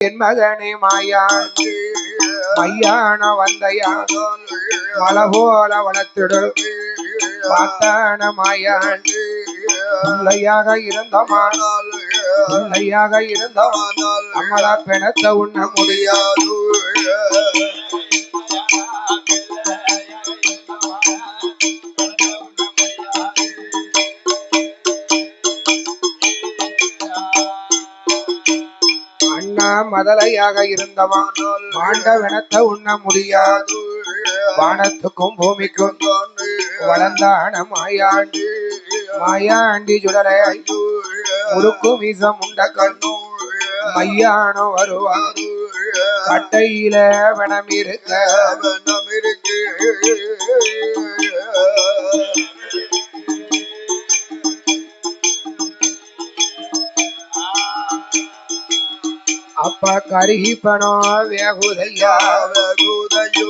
என் மகனே மாயாண்டி மையான வந்தையா மலை போல வளர்த்திடு பார்த்தான மாயாண்டி பிள்ளையாக இருந்தமானால் பிள்ளையாக இருந்தமானால் நம்மளா பிணத்தை உண்ண முடியாது. அண்ணா மதலையாக இருந்தவானால் மாண்டவனத்தை உண்ண முடியாது. வானத்துக்கும் பூமிக்கும் வளர்ந்தான மாயாண்டி மாயாண்டி சுடலை முறுக்கு மீசம் உண்ட கண்ணு மையான வருவார் கட்டையில வனம் இருக்க அப்ப கருகி பணம் வேகுதையா வேகுதையோ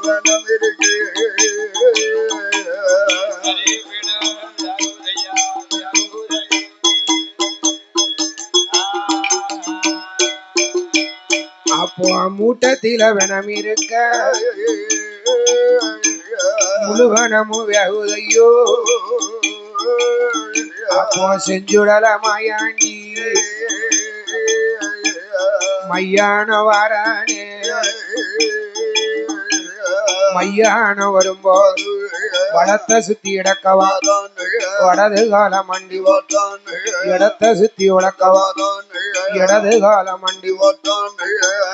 வனம் இருக்கு அப்போ மூட்டத்தில வனம் இருக்க முழுவனமும் வேகுதையோ. அப்போ செஞ்சுடல மாயாண்டி மையான வாரானே மையான வரும்போது வளத்தை சுத்தி இடக்கவா வடது கால மண்டி ஓட்டான் இடத்தை சுத்தி உடக்கவா இடது கால மண்டி ஓட்டான்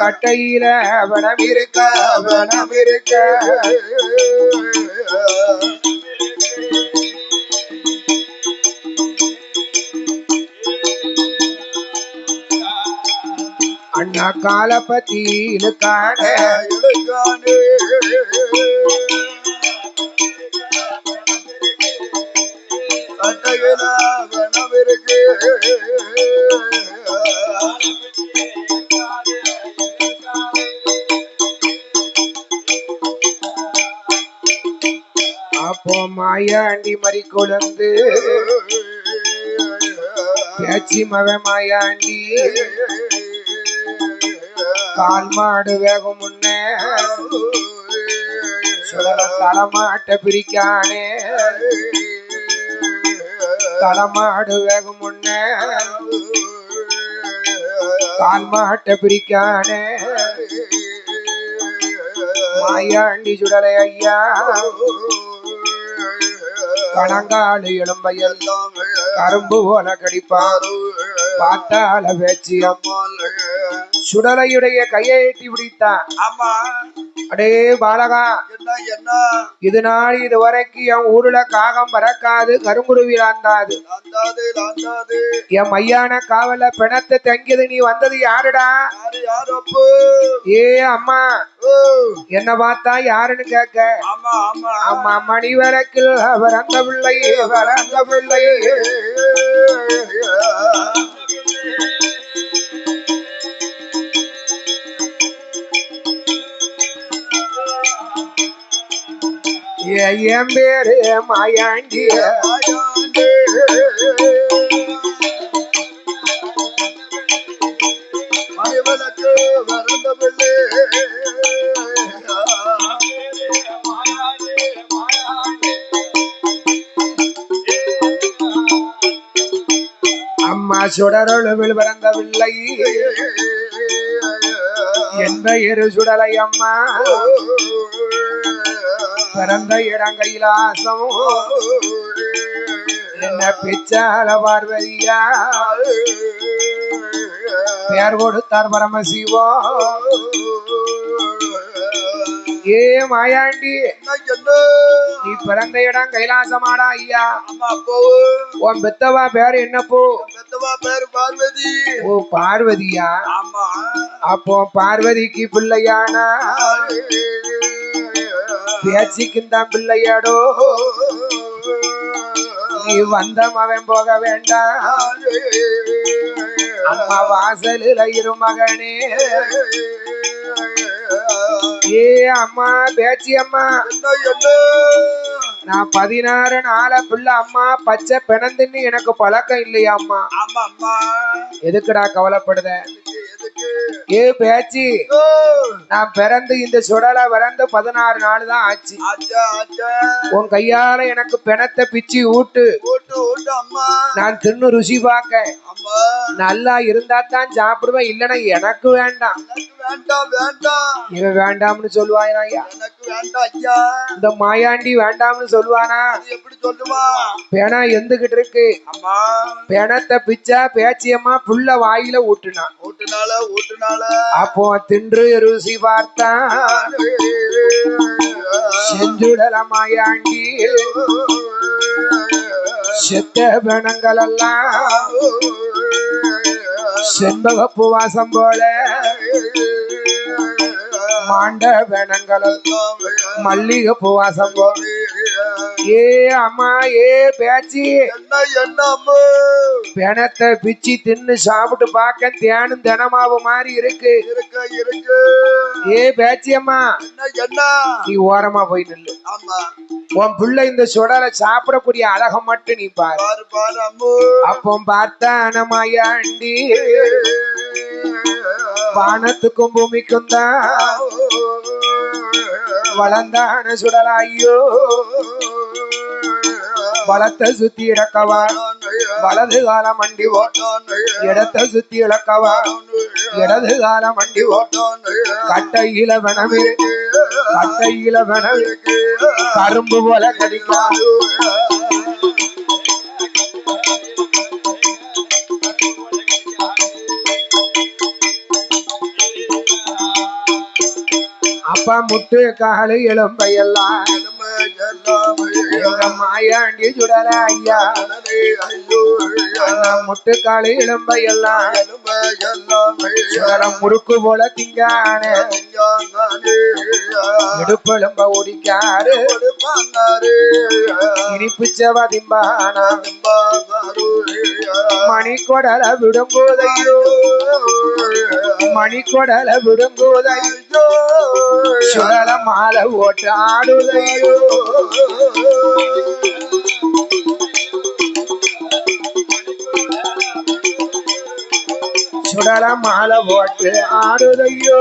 கட்டையில வனம் இருக்க வனம் இருக்க அண்ணா கால பத்தி இழுக்கான இழுக்கானே கட்டையில வனம் இருக்கு அப்போ மாயாண்டி மறி கொழுந்து பேச்சி மவ மாயாண்டி கால் மாடு வேகம் முன்னே தலைமாட்ட பிரிக்கானே தலைமாடு வேகம் முன்னே கால் மாட்ட பிரிக்கானே மாயாண்டி சுடலை ஐயா கணங்காலு எலும்பையெல்லாம் கரும்பு போல கடிப்பாரு பார்த்தால பேச்சு அம்மாள் சுடலையுடைய கையை எட்டி பிடித்தான். ஆமா அடே பாலகா என்ன இது நாள் இது வரைக்கும் என் ஊருல காகம் பறக்காது கருங்குருவி ஆந்தாது என் மையான காவல பிணத்தை தங்கியது நீ வந்தது யாருடா? ஏ அம்மா என்ன பார்த்தா யாருன்னு கேட்க அம்மா மணி வரைக்கில் வரந்த பிள்ளை வரந்த பிள்ளை என் பேரு மாயாண்டி மணிவனுக்கு வரந்த பிள்ளை அம்மா சுடரொழுவில் பிறந்தவில்லை எந்த இரு சுடலை அம்மா பிறந்த இடங்கையிலாசம் என்ன பிச்சால பார்வதியா பேர் கொடுத்தார் பரமசிவோ. ஏ மாயாண்டி நீ பிறந்த இடம் கைலாசமாடா ஐயா? உன் பெத்தவா பேரு என்னப்போ? பேரு பார்வதி. ஓ பார்வதியா? அப்போ பார்வதிக்கு பிள்ளையானா பேச்சுக்குந்தான் பிள்ளையாடோ. நீ வந்த மகன் போக வேண்டாம் அம்மா வாசலில் இரு மகனே. ஏ அம்மா பேச்சி அம்மா நான் 16 நாள பிள்ளை அம்மா பச்சை பிணந்துன்னு எனக்கு பழக்கம் இல்லையா அம்மா. ஆமா அம்மா. எதுக்குடா கவலைப்படுத? எதுக்கு? ஏ பேச்சு, நான் பிறந்து இந்த சுடலை பிறந்து 16 நாள் தான் ஆச்சு. உன் கையால எனக்கு பிணத்தை பிச்சு ஊட்டு அம்மா. நான் தின்னு ருசி பார்க்க. நல்லா இருந்தா தான் சாப்பிடுவேன், இல்லைன்னா எனக்கு வேண்டாம். இவன் வேண்டாம்னு சொல்லுவாயா? எனக்கு வேண்டாம் ஐயா. இந்த மாயாண்டி வேண்டாம்னு சொல்லுவானா? எப்படி சொல்லுவா? பிணம் எந்துகிட்டு இருக்கு. அம்மா பிணத்தை பிச்சா பேச்சியம்மா புள்ள வாயில ஊட்டுனான். ஊட்டுனால அப்போ தின்று ருசி பார்த்தான் செஞ்சுடல மாயாண்டி. செத்த பிணங்கள் எல்லாம் செண்பகப்பு வாசம் போல, மாண்ட பிணங்கள் மல்லிகை பூவாசம் போல. ஏ அம்மா, ஏ பேச்சு, பிணத்தை பிச்சு தின்னு சாப்பிட்டு பார்க்க தேனும் தினமாவு மாதிரி இருக்கு. ஏ பேச்சி அம்மா, நீ ஓரமா போய் நில்லு. உன் பிள்ளை இந்த சுடலை சாப்பிடக்கூடிய அழகம் மட்டும் நீ பாரு. அப்போ பார்த்தான மாயாண்டி, வானத்துக்கும் பூமிக்கும் தான் வளர்ந்தான சுடலாயோ. வளத்தை சுத்தி இறக்கவா, வலது காலம் மண்டி ஓட்டம். இடத்தை சுத்தி இழக்கவா, இடது காலம் மண்டி ஓட்டம். கட்டையில வனவு, கட்டையில வனவு, கரும்பு போல கடிக்காது. அப்பா முட்டு காலு எலும்பையெல்லாம் மாயாண்டி சுடல ஐயா. முட்டு காலு எலும்பையெல்லாம் முறுக்கு போல திங்கான இடுப்பெலும்ப ஓடிக்காரு. இனிப்புச்சவ திம்பானா மணி கொடல விடும்போதையோ, மணி கொடல விடும்போதையோ. சுடல மாலை ஓட்டு ஆடுதையோ. சுடல மாலை ஓட்டு ஆடுதையோ.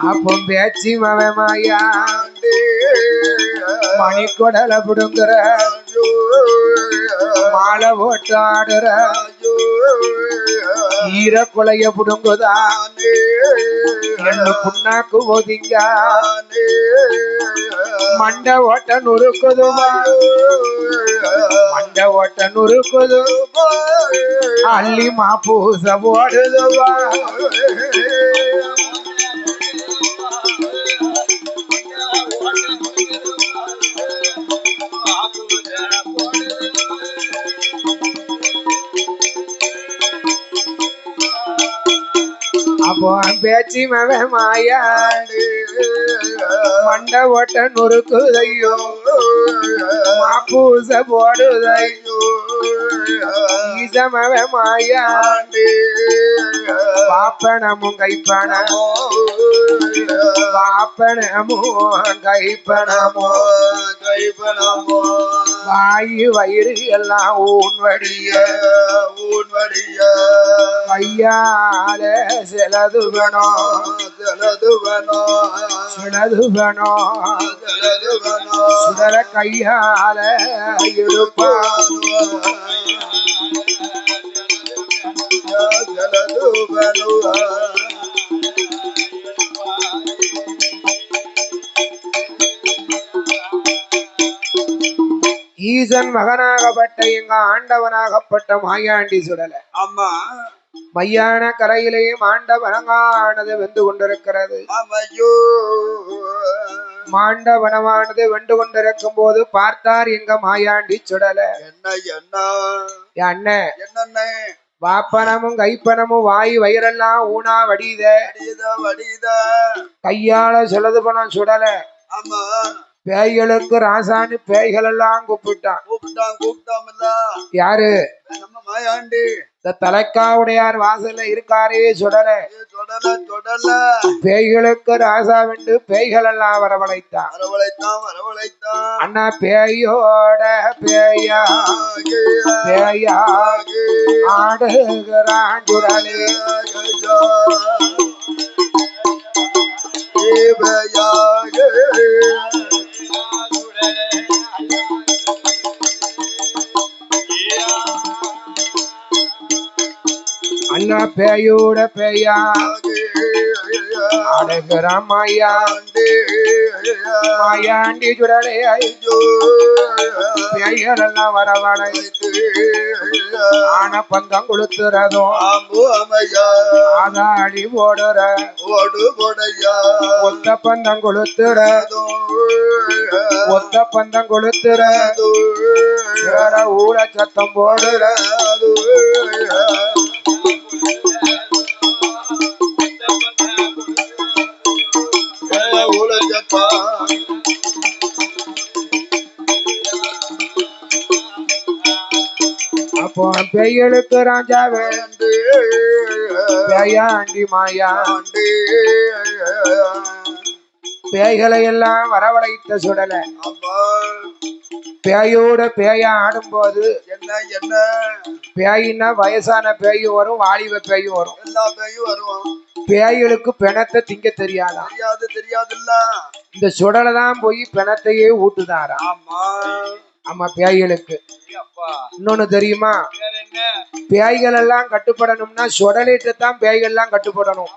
அப்போ பேச்சு மவமாயா மணி கொடல புடுங்குற, மாலை ஓட்டு ஆடுற, ஈர கொலைய புடுங்குதா என்ன புண்ணாக்கு ஒதிங்க. மண்ட ஓட்ட நுறுக்குதுவா, மண்ட ஓட்ட நுறுக்குது, அள்ளி மாப்பூச போடுதுவா. அப்போ பேச்சு மாயா மண்ட ஓட்ட நொறுக்குதையோ, மாப்பூச போடுதையோ. ஈசமவ மாயாண்டி வாப்பனமும் கைப்பணமோ, வாப்பனமும் கைப்பணமோ, கைப்பணமோ. வாயு வயிறு எல்லாம் ஊன்வடிய, ஊன்வடிய. கையால சிலது வேணும், சிலது வேணும், சிலது வேணும், சிலது வேணும். சுடர கையால இருப்பான் சிலது வேணும். ஈசன் மகனாகப்பட்ட எங்க ஆண்டவனாகப்பட்ட மாயாண்டி சுடல. ஆமா, மையான கரையிலேயே மாண்ட வனங்கானது வெந்து கொண்டிருக்கிறது. மாண்ட வனமானது வெண்டு கொண்டிருக்கும் போது பார்த்தார் எங்க மாயாண்டி சுடல. என்ன என்ன வாப்பனமும் கைப்பனமும் வாய் வயிறெல்லாம் ஊனா வடித, கையால சொலது பணம் சுடல. பேய்களுக்கு ராசான்னு பேய்கள் எல்லாம் கூப்பிட்டான். கூப்பிட்டாமல்ல யாரு? நம்ம மாயாண்டி. இந்த தலைக்காவுடையார் வாசல்ல இருக்காரே சுடல. தொடல பேய்களுக்கு ராசா வென்று பேய்கள் எல்லாம் வரவழைத்தான். அண்ணா பேயோட பேயா பேயா ஆடுகிறான் சுடலே. அண்ணா பேயோட பேயா ஆடுகிறான் மாயா மாயாண்டி சுடலே. பேய்கள் எல்லாம் வரவழைத்து ஆன பந்தம் கொளுத்துறதும் ஆதாடி போடுற ஒத்த பந்தம் கொளுத்துற ஒத்த பந்தம் கொளுத்துற ஊழ சத்தம் போடுற அப்போ பேய்களுக்கு ராஜா வேண்டு பேயாண்டி மாயாண்டி பேய்களை எல்லாம் வரவழைத்த சுடல. பேயோட பேயா ஆடும் போது என்ன பேயின்னா வயசான பேயும் வரும், வாலிப பேயும் வரும். எல்லா பேயும் வரும். பேய்களுக்கு பிணத்தை திங்க தெரியாதா? தெரியாதுல்ல. இந்த சுடலை தான் போய் பிணத்தையே ஊட்டுதாரா. ஆமா பேய்களுக்கு. இன்னொன்னு தெரியுமா? பேய்கள் எல்லாம் கட்டுப்படணும்னா சுடலிட்டு தான் பேய்கள் எல்லாம் கட்டுப்படணும்.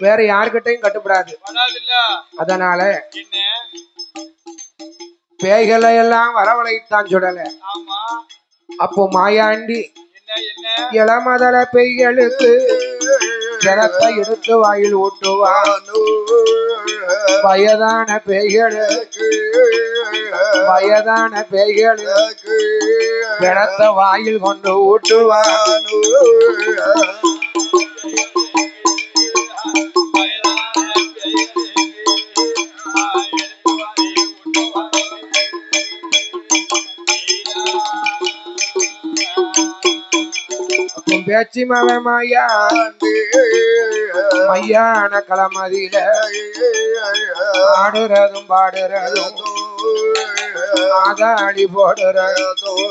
வேற யாருக்கிட்டையும் கட்டுப்படாது. அதனால பேய்களை எல்லாம் வரவழைத்தான் சுடல. அப்போ மாயாண்டி இளமதள பேய்களுக்கு ஜலத்தை எடுத்து வாயில் ஊட்டுவான். வயதான பேய்களுக்கு வயதான பேய்களுக்கு ஜலத்தை வாயில் கொண்டு ஊட்டுவான். பேச்சு மவமாயா மையான களமதியில ஆடுறதும் பாடுறதும் ஆதாடி போடுறதும்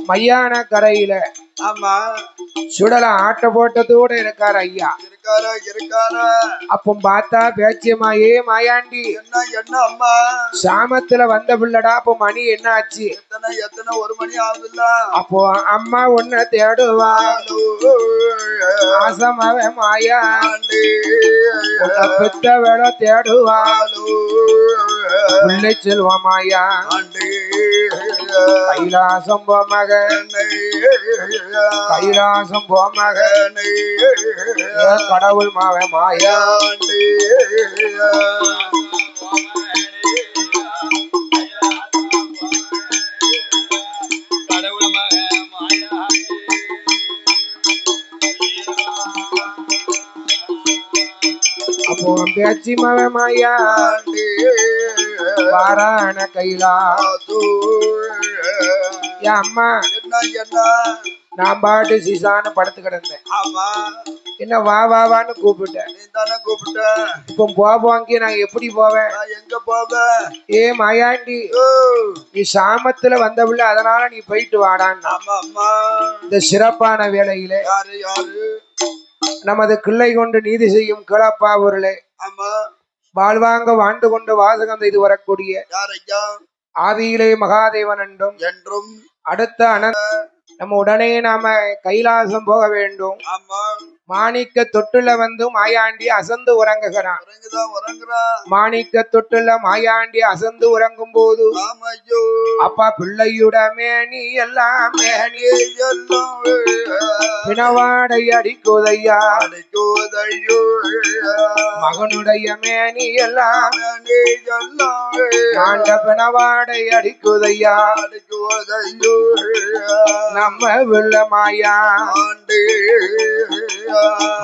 மையான கரையில. ஆமா சுடல ஆட்ட போட்டதோட இருக்காரு ஐயா. அப்போ பார்த்தா பேச்சியம்மாயே மாயாண்டி என்ன அம்மா சாமத்துல வந்த பிள்ளடா. அப்போ மணி என்ன ஆச்சு? எத்தனை 1 மணி ஆகுதுல்ல. அப்போ அம்மா உன்னை தேடுவா ஆசமாவே மாயாண்டி பெத்த வேலை தேடுவா பிள்ளை செல்வா மாயாண்டி. கைலாசம் போ மகனை கைலாசம் போ மகனை கடவுள் மாவே மாயாண்டி. அப்போ பேச்சி மாவே மாயாண்டி வாரான கைலாசு. அம்மா என்ன நான் பாட்டு சிசான்னு படுத்து கிடந்தேன். என்ன வா வான்னு கூப்பிட்டேன். இப்போ போவாங்க. நான் எப்படி போவேன்? எங்க போவேன்? ஏ மாயாண்டி நீ சாமத்துல வந்தவில்லை, அதனால நீ போயிட்டு வாடான்னு. இந்த சிறப்பான வேளையில நமது கிள்ளை கொண்டு நீதி செய்யும் கிளப்பாவூரிலே வாழ்வாங்க வாழ்ந்து கொண்டு வாசகம் செய்து வரக்கூடிய ஆதியிலே மகாதேவன் என்றும் அடுத்த நம்ம உடனே நாம கைலாசம் போக வேண்டும். மாணிக்க தொட்டுல வந்து மாயாண்டி அசந்து உறங்குகிறான். மாணிக்க தொட்டுல மாயாண்டி அசந்து உறங்கும் போது அப்பா பிள்ளையுட மேனி எல்லாம் மேனி பிணவாடை அடிக்குதையா மகனுடைய மேனி எல்லாம் ஆண்ட பிணவாடை அடிக்குதையா நம்ம வெள்ள மாயாண்டி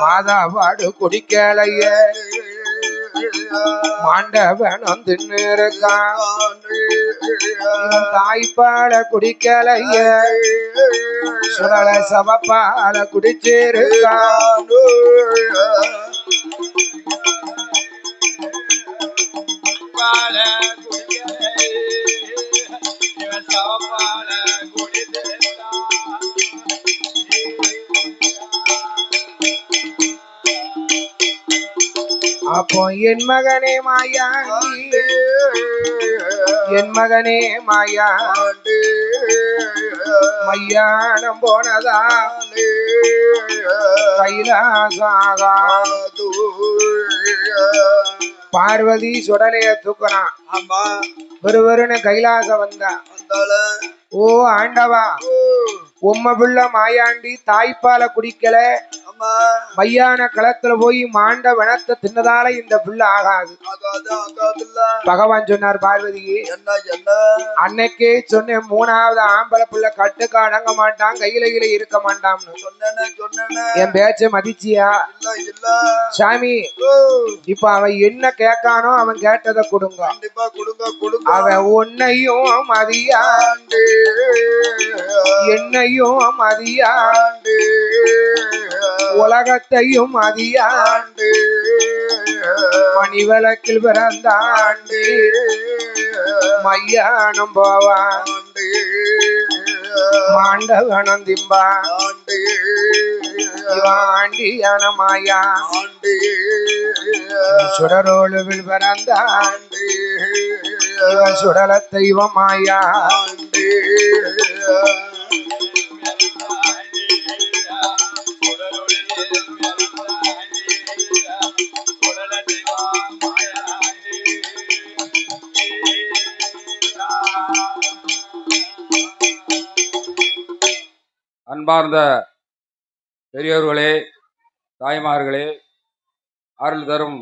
மாதா பாடு குடிக்கலைய மாண்டவனும் தின்னு இருக்கான் தாய்ப்பால குடிக்கலைய சுடல சவப்பால குடிச்சிருக்கான் அப்போ என் மகனே மாயாண்டி என் மகனே மாயாண்டி மையானம் போனதா கைலாசாகாது பார்வதி சுடலைய தூக்குறான் வெறுவருன்னு கைலாசம் வந்தான் ஓ ஆண்டவா உம்ம பிள்ளை மாயாண்டி தாய்ப்பால குடிக்கல மையான களத்துல போய் மாண்ட வனத்தை தின்னதால இந்த பிள்ளை ஆகாது பகவான் சொன்னார் பார்வதியே அன்னைக்கே சொன்னேன் மூணாவது ஆம்பளை பிள்ளை கட்டுக்கு அடங்க மாட்டான் கையில இருக்க மாட்டான்னு என் பேச்ச மதிச்சியா சாமி இப்ப அவன் என்ன கேட்கானோ அவன் கேட்டதை கொடுங்க அவன் உன்னையும் மதியாண்டு என்னையும் மதியாண்டு உலகத்தையும் மதியாண்டு மணிவழக்கில் பிறந்தாண்டு மையானம் போவாண்டு மாண்டவனம் திம்பாண்டு ஆண்டியான மாயா சுடரோழுவில் பிறந்தாண்டு சுடல தெய்வம் மாயா அன்பார்ந்த பெரியோர்களே, தாய்மார்களே, அருள் தரும்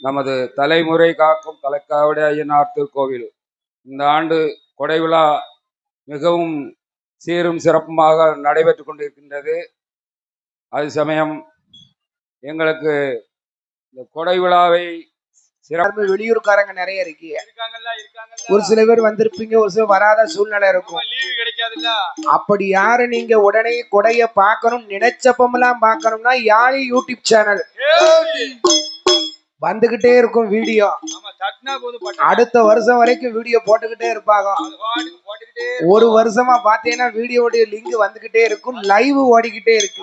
நமது தலைமுறை காக்கும் தலைக்காவடி ஐயனார் திருக்கோவில் இந்த ஆண்டு கொடை விழா மிகவும் சீரும் சிறப்புமாக நடைபெற்று கொண்டிருக்கின்றது. அது சமயம் எங்களுக்கு இந்த கொடை விழாவை சிறப்பு வெளியூர்காரங்க நிறைய இருக்கீங்க, ஒரு சில பேர் வந்திருப்பீங்க, ஒரு சில வராத சூழ்நிலை இருக்கும். அப்படி யாரு நீங்க உடனே கொடைய பார்க்கணும் நினைச்சப்பமெல்லாம் பார்க்கணும்னா யாழி யூடியூப் சேனல் வந்துகிட்டே இருக்கும் வீடியோ. அடுத்த வருஷம் வரைக்கும் வீடியோ போட்டுக்கிட்டே இருப்பாங்க. ஒரு வருஷமா பாத்தீங்கன்னா வீடியோடைய லிங்க் வந்துகிட்டே இருக்கும், லைவ் ஓடிக்கிட்டே இருக்கு.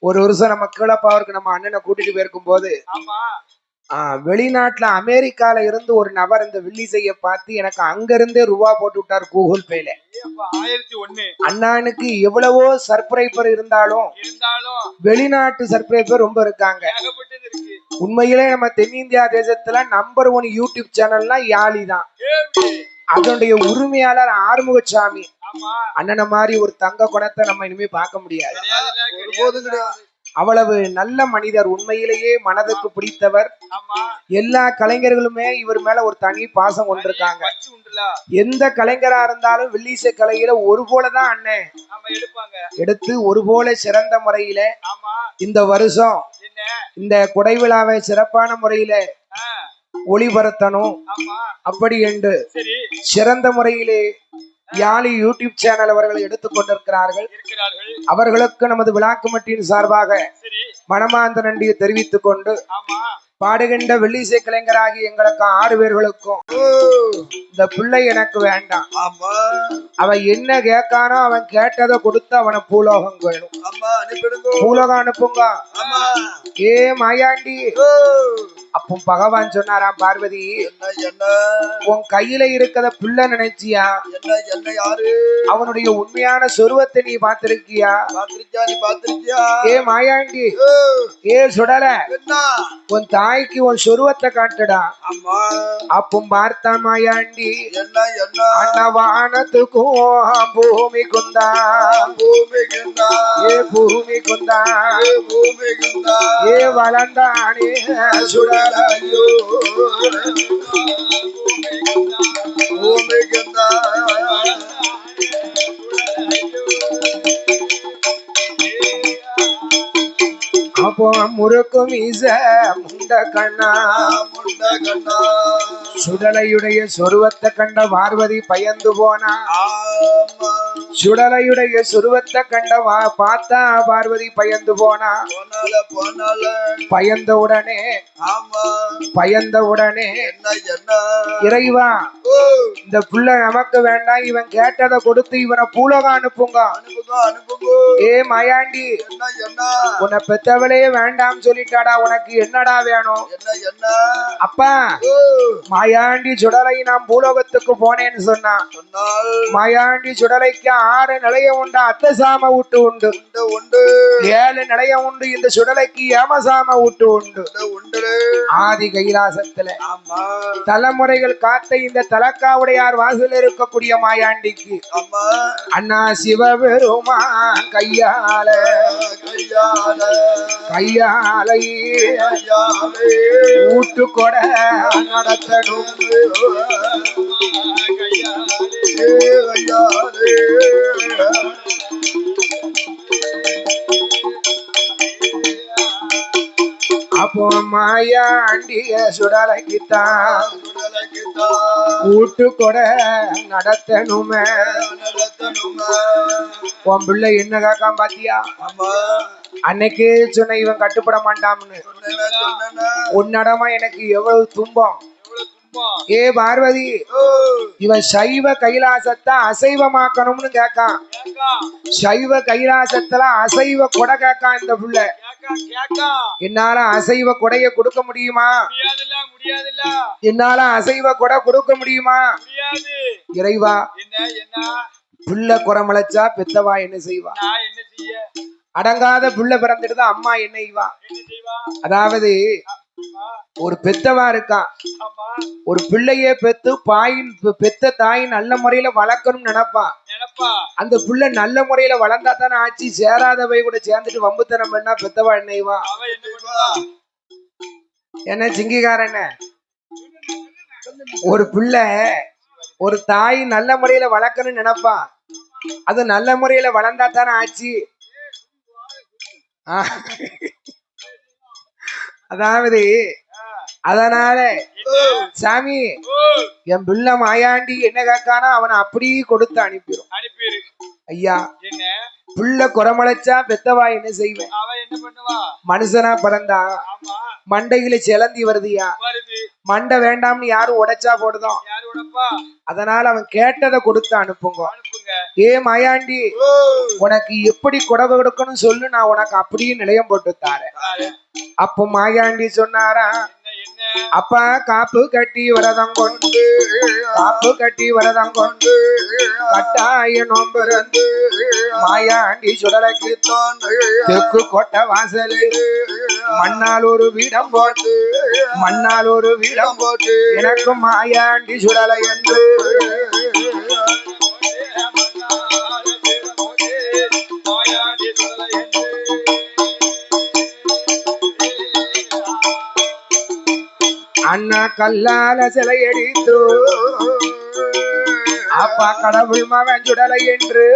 ஒரு வருஷம் நம்ம கீழப்பாவருக்கு நம்ம அண்ணனை கூட்டிட்டு போயிருக்கும் போது வெளிநாட்டுல அமெரிக்கால இருந்து ஒரு நபர் இந்த வில்லிசைய பார்த்து எனக்கு அங்க இருந்தே ரூபா போட்டு விட்டார் கூகுள் பேல. அண்ணானுக்கு எவ்வளவோ சர்ப்ரைபர் இருந்தாலும் வெளிநாட்டு சர்ப்ரைபர் ரொம்ப இருக்காங்க. உண்மையிலே நம்ம தென்னிந்தியா தேசத்துல நம்பர் 1 யூடியூப் சேனல்னா யாழி தான். அதனுடைய உரிமையாளர் ஆறுமுகசாமி அண்ணனை மாதிரி ஒரு தங்க குணத்தை நம்ம இனிமே பார்க்க முடியாது. அவ்வளவு நல்ல மனிதர், உண்மையிலேயே மனதுக்கு பிடித்தவர். எல்லா கலைஞர்களுமே இவர் மேல ஒரு தனி பாசம் கொண்டிருக்காங்க. எந்த கலைஞரா இருந்தாலும் வில்லிசை கலையில ஒரு போலதான் அண்ணன் எடுத்து ஒரு போல சிறந்த முறையில இந்த வருஷம் இந்த கொடை விழாவை சிறப்பான முறையில ஒளிபரத்தணும் அப்படி என்று சிறந்த முறையிலே யாழி யூடியூப் சேனல் அவர்களை எடுத்துக் கொண்டிருக்கிறார்கள். அவர்களுக்கு நமது விழா கமிட்டியின் சார்பாக மனமார்ந்த நன்றியை தெரிவித்துக் கொண்டு பாடுகின்ற வெள்ளிசை கலைஞராகி எங்களுக்கு 6 பேர்களுக்கும் இந்த பிள்ளை எனக்கு வேண்டாம். அவன் என்ன கேட்கானோ அவன் கேட்டதை கொடுத்து அவனை பூலோகம் வேணும். பூலோகம் அனுப்புங்க. ஏ மாயாண்டி, அப்போ பகவான் சொன்னாராம் பார்வதி, உன் கையில இருக்கிற பிள்ளை நினைச்சியா? அவனுடைய உண்மையான சொருவத்தை நீ பார்த்திருக்கியா? ஏ மாயாண்டி, ஏ சுடல, உன் தாய்க்கு உன் சொருவத்தை காட்டுடா. அப்பும் பார்த்தா மாயாண்டி, அன்னவானத்துக்கும் பூமி குந்தா, ஏ பூமி குந்தா, ஏ வளர்ந்தானே சுடலையோ பூமி குந்தா. அப்போ முறுக்கும் மீச முண்ட கண்ணா சுடலையுடைய சொருவத்தை கண்ட பார்வதி பயந்து போனா. சுடலையுடைய சுருவத்தை கண்ட பார்த்தா பார்வதி பயந்து போனா. பயந்த உடனே இறைவா இந்த புள்ள நமக்கு வேண்டாம், இவன் கேட்டதை கொடுத்து இவனை பூலோகம் அனுப்புங்க. ஏ மாயாண்டி, உன்னை பெத்தவளே வேண்டாம் சொல்லிட்டாடா, உனக்கு என்னடா வேணும்? அப்பா மாயாண்டி சுடலை நான் பூலோகத்துக்கு போனேன்னு சொன்னான். மாயாண்டி சுடலைக்கு 6 நிலையம் உண்டு, அத்தசாம வீட்டு உண்டு. 7 நிலையம் உண்டு. இந்த சுடலைக்கு ஏமசாம வீட்டு உண்டு. ஆதி கைலாசத்துல தலைமுறைகள் காத்த இந்த தலக்காவுடையார் வாசல் இருக்கக்கூடிய மாயாண்டிக்கு அண்ணா சிவபெருமா கையாலை ஊட்டு கொட நடத்தணும். அப்போ மாயாண்டிய சுடலைக்குத்தான் ஊட்டு கொட நடத்தணுமே. உன் பிள்ளை என்ன காக்காம் பாத்தியா? அன்னைக்கு சொன்ன இவன் கட்டுப்பட மாட்டான்னு. உன்னடமா எனக்கு எவ்வளவு துன்பம். ஏ பார்வதி, இவன் சைவ கைலாசத்தை அசைவமாக்கணும்னு கேட்கான். சைவ கைலாசத்துல அசைவ கொடை கேட்கான் இந்த புள்ள. என்னால அசைவ கொடைய கொடுக்க முடியுமா? என்னால அசைவ கொடை கொடுக்க முடியுமா? இறைவா, புள்ள குறமளைச்சா பெத்தவா என்ன செய்வா? அடங்காத புள்ள பிறந்துடுதா அம்மா என்ன செய்வா? அதாவது ஒரு பெத்தவா இருக்கான், ஒரு பிள்ளையே பெத்த தாய் நல்ல முறையில வளர்க்கணும்னு நினைப்பான். அந்த புள்ள நல்ல முறையில வளர்ந்தா தானே ஆச்சு. சேராதவை கூட சேர்ந்துட்டு வம்புத்தனம் பண்ணா பெத்தவா என்னைவா? என்ன சிங்கிகாரன், ஒரு பிள்ளை ஒரு தாய் நல்ல முறையில வளர்க்கணும்னு நினைப்பா. அது நல்ல முறையில வளர்ந்தா தானே ஆச்சு. அதாவது அதனால சாமி, என் பிள்ளை மாயாண்டி என்ன கேட்கானா அவனை அப்படியே கொடுத்து அனுப்பிடும். ஐயா, பிள்ளை குறமளைச்சா பெத்தவா என்ன செய்வேன்? மனுஷனா பிறந்தா மண்டையில செலந்தி வருதுயா. மண்டை வேண்டாம்னு யாரும் உடைச்சா போடுதோம். அதனால அவன் கேட்டதை கொடுத்து அனுப்புங்க. ஏ மாயாண்டி, உனக்கு எப்படி கொடை கொடுக்கணும் சொல்லு, நான் உனக்கு அப்படியே நிலையம் போட்டு தாரேன். அப்போ மாயாண்டி சொன்னாரா, அப்பா காப்பு கட்டி வரதம் கொண்டு கட்டாய நோம்பிறந்து மாயாண்டி சுடலைக்கு தெற்கு கொட்ட வாசல் மண்ணால் ஒரு வீடம் போட்டு எனக்கு மாயாண்டி சுடலை என்று அண்ணா கல்லால சிலை அடித்து அப்பா கடவுள் மகன் சுடலை என்று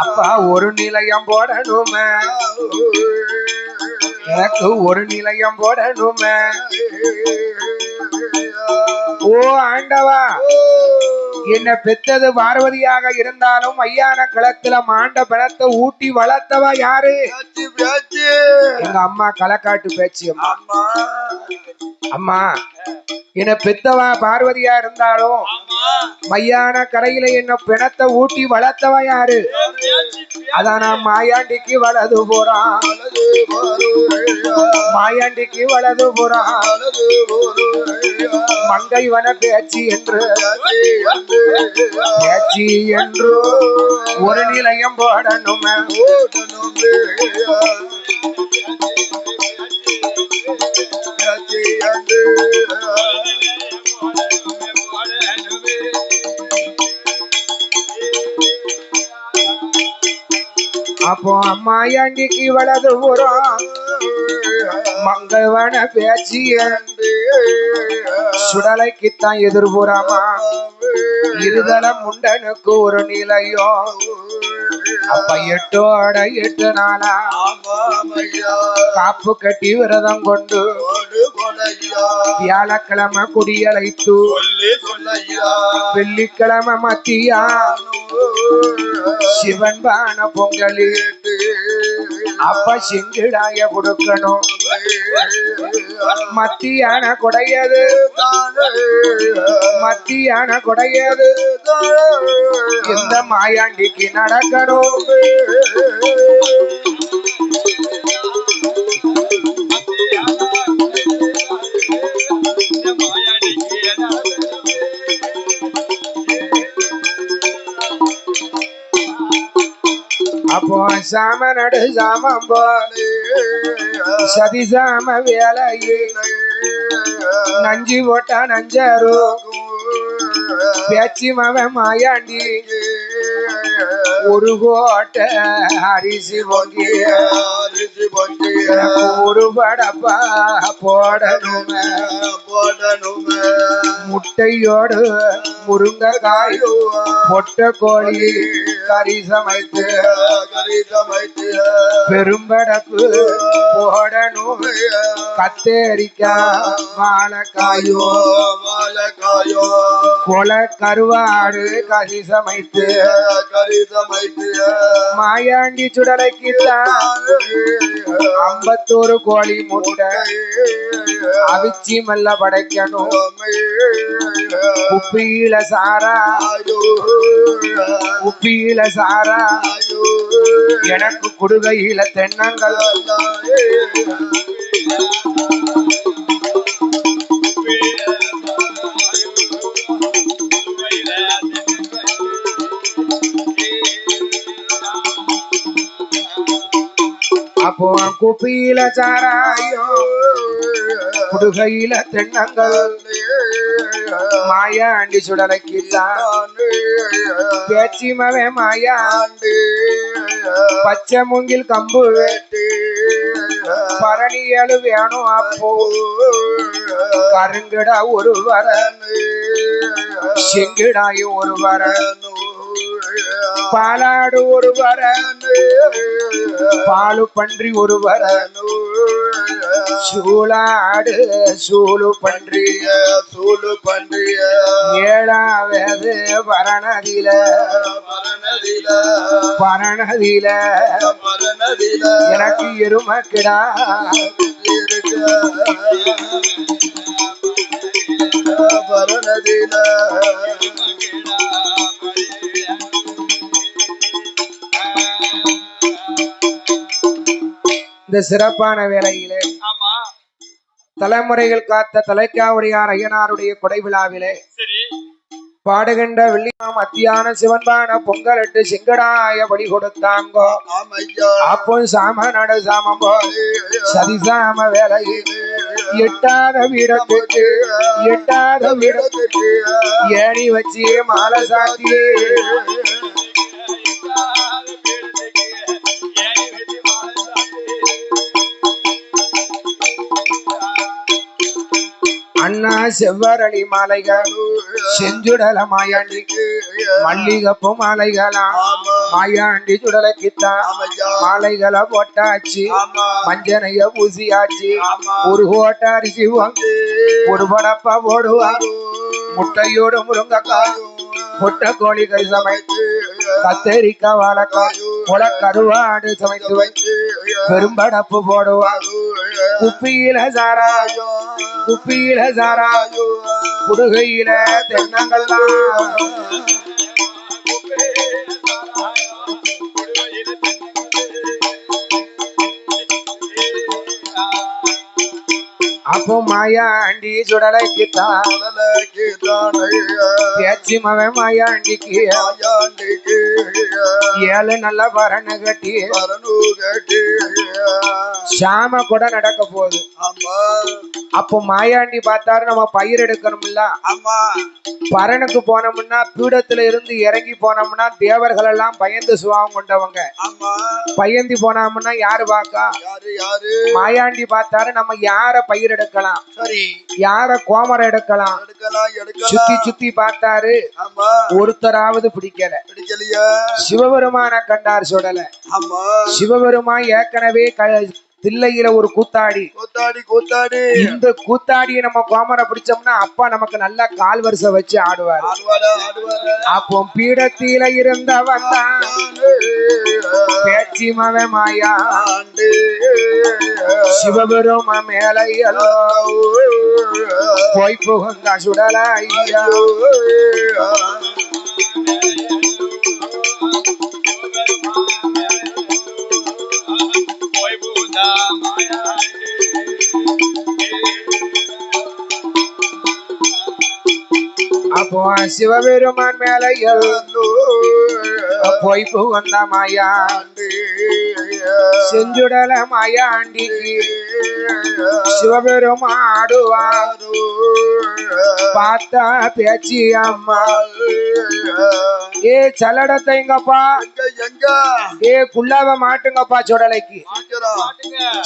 அப்பா ஒரு நிலையம் போடணுமே, எனக்கு ஒரு நிலையம் போடணுமே. ஓ ஆண்டவா, என்ன பெத்தது பார்வதியாக இருந்தாலும் ஐயான களத்துல மாண்ட பணத்தை ஊட்டி வளர்த்தவா யாரு? எங்க அம்மா களக்காட்டு பேச்சு அம்மா. அம்மா, என்ன பெத்தவா பார்வதியா இருந்தாலும் மையான கரையில என்ன பிணத்தை ஊட்டி வளர்த்தவா யாரு? அதான் நான் மாயாண்டிக்கு வலது போறான், மாயாண்டிக்கு வலது போறான். மங்கைவன பேச்சு என்று ஒரு நிலையம் போடணுமே. அப்போ அம்மாயாண்டிக்கு வலது போறோம், மங்கவன பேச்சு சுடலைக்குத்தான் எதிர்புறமா. இருதல முண்டனுக்கு ஒரு நிலையம் அப்ப 8 நாளா காப்பு கட்டி விரதம் கொண்டு வியாழக்கிழமை குடியழைத்து வெள்ளிக்கிழமை மத்தியா சிவன் பான பொங்கல் அப்ப செங்கிடாய கொடுக்கணும். மத்தியான கொடையது மத்தியான கொடையது இந்த மாயாண்டிக்கு நடக்கணும். அப்போ சாம நடு சாமம் போல சதி சாம வேலையே நஞ்சி போட்டா நஞ்சாரோ பேச்சி மவன் மாயாண்டி ஒரு கோட்டை அரிசி பொங்கிய ஒரு படப்பா போடணுமே முட்டையோடு முருங்கைக்காய் பொட்ட கோழி கறி சமைத்து பெரும்படப்பு போடணும். கத்தேரிக்காய் வாழைக்காயோ கொலை கருவாடு கறி சமைத்து மாயாண்டி சுடலைக்குத்தான் 51 கோழி முட்டை அவிச்சி மெல்ல படைக்கணும். உப்பியில சாரா உப்பியில சாரா எனக்கு குடுகையில தென்னங்கள் அப்போ குப்பியில சாராயோ குடுகையில தென்னங்கள் மாயாண்டி சுடலைக்குத்தான் பேச்சி மவே மாயாண்டி பச்சை மூங்கில் கம்பு பரணியலு வேணும். அப்போ கருங்கிடா ஒரு வரன் செங்கிடாயும் ஒரு வரன் பாலாடு ஒரு வரன் பாலு பன்றி ஒரு வரன் சூளாடு சூழு பன்றி ஏழாவது பரணதில எனக்கு எருமக்கிடா பரணதில இந்த சிறப்பான வேளையிலே தலைமுறைகள் காத்த தலைக்காவடியார் ஐயனாருடைய கொடை விழாவிலே பாடுகின்ற வெள்ளியாம் மத்தியான சிவன்பான பொங்கலிட்டு சிங்கடாய படி கொடுத்தாங்கோ. அப்போ சாம நட சாமம் சதிசாம வேலையில் எட்டாத வீடத்துக்கு ஏணி வச்சு மாலை சாத்தி அண்ணா செவ்வரளி மாலைகள் செஞ்சுடல மாயாண்டிக்கு மல்லிகப்பு மாலைகளா மாயாண்டி சுடலைக்குத்தான் மாலைகளை போட்டாச்சு மஞ்சனைய பூசியாச்சு ஒரு கோட்டை அரிசி ஒரு படப்பா போடுவார் முட்டையோடு முருங்கைக்காய் பொட்ட கோழி கறி சமைத்து கத்தரிக்காய் வாழைக்காய் கொல கருவாடு சமைத்து வச்சு பெரும்படப்பு போடுவார். குப்பியில சாரா குடுகையில தென்னங்கள்லாம் அப்போ மாயாண்டி சுடலைக்குத்தான் பேச்சி மவன் மாயாண்டிக்கு 7 நல்ல பரணு கட்டி சாம கூட நடக்க போகுது. அப்போ மாயாண்டி பார்த்தாரு நம்ம பயிர் எடுக்கணும்ல. பரனுக்கு போனோம்னா பீடத்துல இருந்து இறங்கி போனோம்னா தேவர்கள் எல்லாம் பயந்து சுபாவம் கொண்டவங்க. பயந்து போனோம்னா யாரு பாக்கா? மாயாண்டி பார்த்தாரு நம்ம யார பயிர் எடுக்கலாம், சரி யார கோமரம் எடுக்கலாம். எடுக்கலாம் சுத்தி எடுக்கலாம். சுத்தி பார்த்தாரு, ஆமா ஒருத்தராவது பிடிக்கல. பிடிக்கலையா? சிவபெருமான கண்டார் சுடல. ஆமா சிவபெருமான் ஏற்கனவே தில்லையில ஒரு கூத்தாடி. கூத்தாடி கூத்தாடி இந்த கூத்தாடியை நம்ம கோமர பிடிச்சோம்னா அப்பா நமக்கு நல்ல கால் வரிசை வச்சு ஆடுவாரு. ஆடுவாரா ஆடுவாரா? அப்போ பீடத்தில இருந்தவன் தான் பேச்சி மவமாயா ஆண்டு சிவபெருமா மேலையலோ போய் புகுந்த சுடல ஐயா. அப்போ சிவபெருமான் மேலையல் போய் புகுந்த மாயா செஞ்சுடல மாயா ஆண்டிக்கு சிவபெருமான் ஆடுவார். பார்த்தா பேச்சி அம்மா ஏ சல்லடத்தைங்கப்பா எங்க ஏ குள்ளாவ மாட்டுங்கப்பா சுடலைக்கு.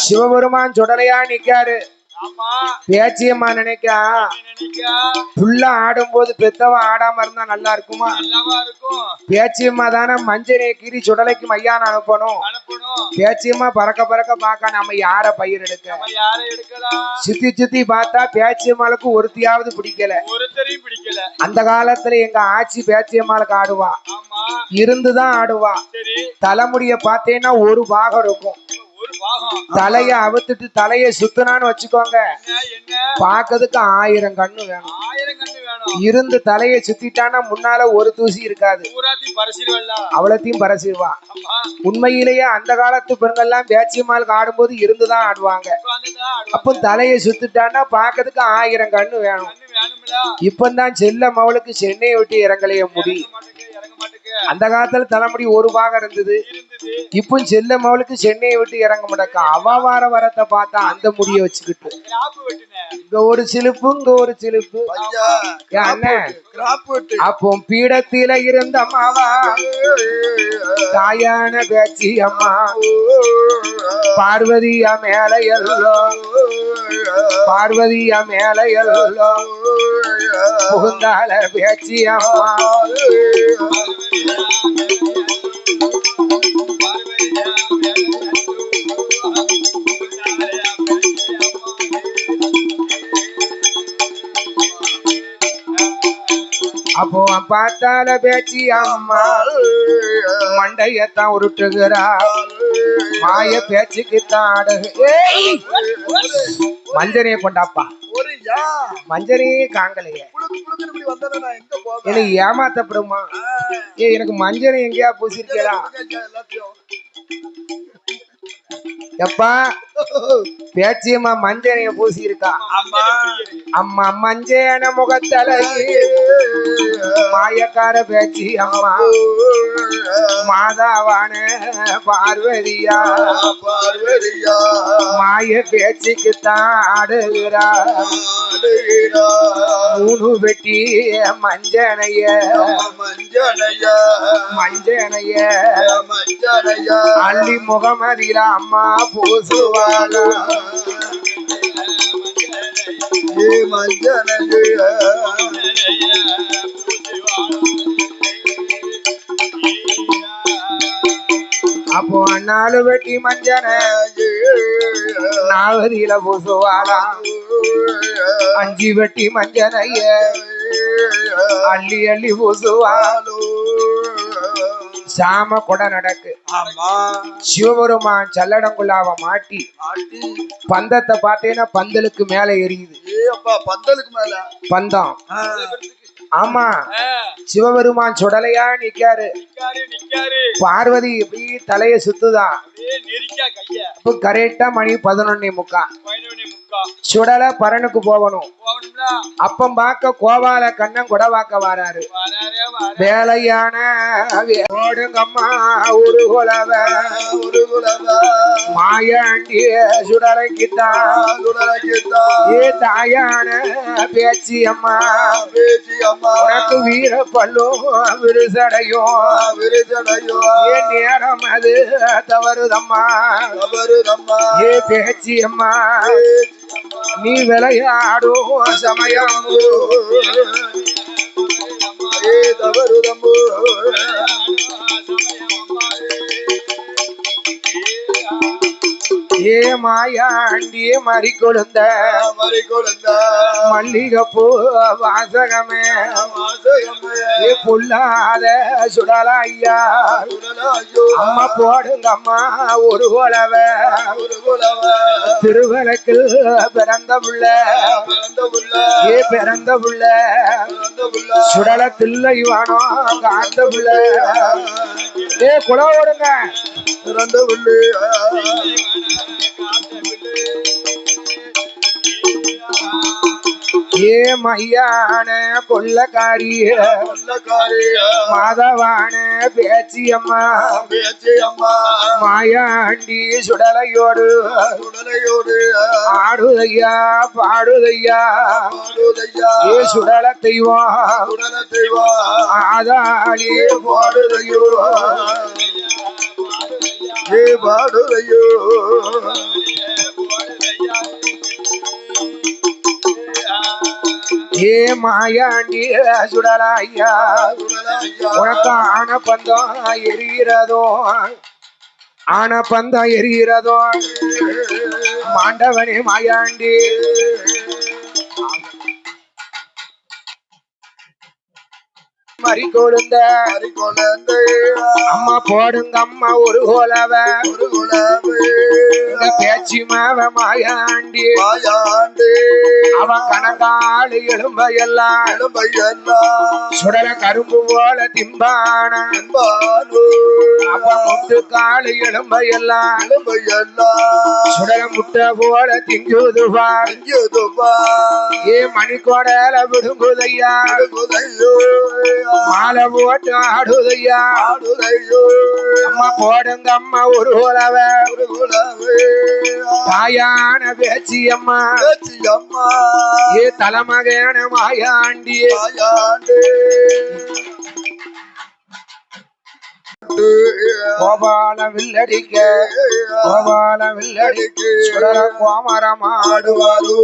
சிவபெருமான் சுடலையா நிக்காரு. பேச்சியம்மா நினைக்கா புள்ள ஆடும் போது பெத்தவன் ஆடாம இருந்தா நல்லா இருக்குமா? பேச்சியம்மா தானே மஞ்சனையை கீறி சுடலைக்கு மையான அனுப்பணும். பேச்சியம்மா பறக்க பறக்க பாக்க நம்ம யார பயிர் எடுக்க. சுத்தி சுத்தி பார்த்தா பேச்சியம்மாளுக்கு ஒருத்தியாவது பிடிக்கல. அந்த காலத்துல எங்க ஆட்சி பேச்சியம்மாளுக்கு ஆடுவா, இருந்துதான் ஆடுவா. தலைமுடிய பார்த்தேன்னா ஒரு பாகம் இருக்கும். தலைய அவுத்துட்டு தலைய சுத்தினான்னு வச்சுக்கோங்க, பாக்கிறதுக்கு 1000 கண்ணு வேணும். இருந்து தலைய சுத்திட்டானா முன்னால ஒரு தூசி இருக்காது, அவ்வளத்தையும் பரசிடுவா. உண்மையிலேயே அந்த காலத்து பெண்கள்லாம் பேச்சியம்மாளுக்கு ஆடும்போது இருந்துதான் ஆடுவாங்க. அப்போ தலைய சுத்திட்டானா பாக்கிறதுக்கு 1000 கண்ணு வேணும். இப்பதான் செல்ல மவளுக்கு சென்னையை விட்டு இறங்கலைய முடி. அந்த காலத்துல தலைமுடி ஒரு பாகம் இருந்தது. இப்போ செல்ல மவளுக்கு சென்னையை விட்டு இறங்க மாட்டா. அவ வார வரத்தை பார்த்தா அந்த முடிய வச்சுக்கிட்டு இங்க ஒரு சிலுப்பு இங்க ஒரு சிலுப்பு. அப்போ பீடத்தில இருந்த அம்மாவா தாயான பேச்சி அம்மா பார்வதியா மேல எல்லோ பார்வதியா மேல எல்லோ புகுந்தால பேச்சி அம்மா. அப்போ பார்த்தால பேச்சி அம்மா மண்டையத்தான் உருட்டுகிறா. மாய பேச்சுக்குத்தான் அடகு. மஞ்சனைய கொண்டாப்பா, மஞ்சனையே காங்கலையே எனக்கு ஏமாத்தப்படுமா? எனக்கு மஞ்சனை எங்கேயா பூசிருக்கா? எப்பா பேச்சியம்மா மஞ்சனைய பூசி இருக்கா. அம்மா மஞ்சன முகத்தலை மாயக்கார பேச்சி அம்மா மாதாவான பார்வதியா பார்வதியா மாய பேச்சுக்குத்தான் ஆடுகிறா. 3 வெட்டி மஞ்சனைய மஞ்சனைய மஞ்சனைய மஞ்சனைய அள்ளி முகமதியில அம்மா பூசுவாள. மஞ்சனைய அப்போ 4 வெட்டி மஞ்சனை நாவதியில பூசுவாளா. 5 வெட்டி மஞ்சனைய அள்ளி அள்ளி பூசுவாளோ. சாம கொடை நடக்கு. சிவபெருமான் சல்லடங்குள்ளாவ மாட்டி பந்தத்தை பார்த்தேன்னா பந்தலுக்கு மேல எரியுது. பந்தலுக்கு மேல பந்தம். ஆமா, சிவபெருமான் சுடலையா நிக்காரு. பார்வதி இப்படி தலைய சுத்துதான். இப்ப கரெக்டா மணி 11:45. சுடல பரனுக்கு போகணும். அப்பம் பார்க்க கோவால கண்ணன் குடவாக்க வராரு. வேலையான ஓடுங்கம்மா உருகுலவ மாயாண்டிய சுடலைக்குத்தான் ஏ தாயான பேச்சி அம்மா உனக்கு வீர பல்லும் விருசடையும் ஏ நேரம் அது தவறுதம்மா ஏ பேச்சி அம்மா நீ விளையாடும் சமயம் தவறுதம்போ ஏ மாயாண்டி மறி கொழுந்த மல்லிகைப்பூ வாசகமே ஏ பொல்லாத சுடலா ஐயா அம்மா போடுங்க அம்மா ஒரு குலவ திருவிளக்கில் பிறந்த புள்ள ஏ பிறந்த புள்ள சுடலத்தில் இவானோ காந்த புள்ள ஏ குல ஓடுங்க பிறந்த புள்ளு ஏ மையான கொள்ளக்காரி மாதவான பேச்சியம்மா மாயாண்டி சுடலையோடு ஆடுதையா பாடுதையா ஏ சுடல தெய்வம் ஆதாளி பாடுதையோ ஏ பாடுதையோ ஏ மாயாண்டி சுடலாய்யா உனக்கு ஆன பந்தம் எரிகிறதோ ஆன பந்தம் எரிகிறதோ மாண்டவனே மாயாண்டி மறி கொழுந்த அம்மா போடுங்க அம்மா ஒரு கோலவ பேச்சு மாவ மாயாண்டி அவன் கணங்காடு எலும்பையெல்லாம் சுடல கரும்பு போல திம்பான அப்ப முட்டு காடு எலும்பையெல்லாம் சுடல முட்டை போல திங்குதுவா ஏ மணிக்கோடல விடுங்குதையா மாலை போட்டு ஆடுதையா அம்மா போடுங்க அம்மா ஒரு குலவ தாயான பேச்சி அம்மா ஏ தலைமகன மாயாண்டி கோபால வில்லடிக்க கோபால வில்லடிக்க சுடல கோமரமாடுவாரு